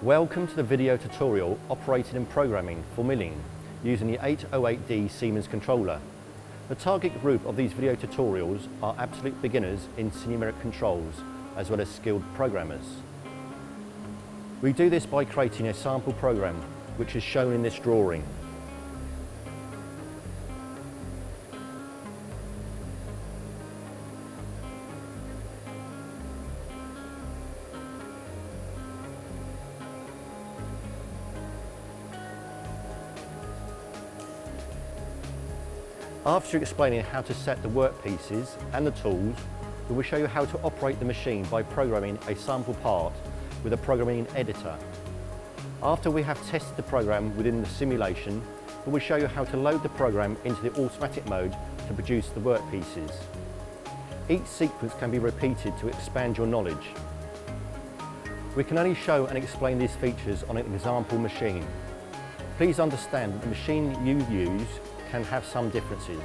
Welcome to the video tutorial operating and programming for milling using the 808D Siemens controller. The target group of these video tutorials are absolute beginners in numeric controls as well as skilled programmers. We do this by creating a sample program which is shown in this drawing. After explaining how to set the workpieces and the tools, we will show you how to operate the machine by programming a sample part with a programming editor. After we have tested the program within the simulation, we will show you how to load the program into the automatic mode to produce the workpieces. Each sequence can be repeated to expand your knowledge. We can only show and explain these features on an example machine. Please understand that the machine you use can have some differences.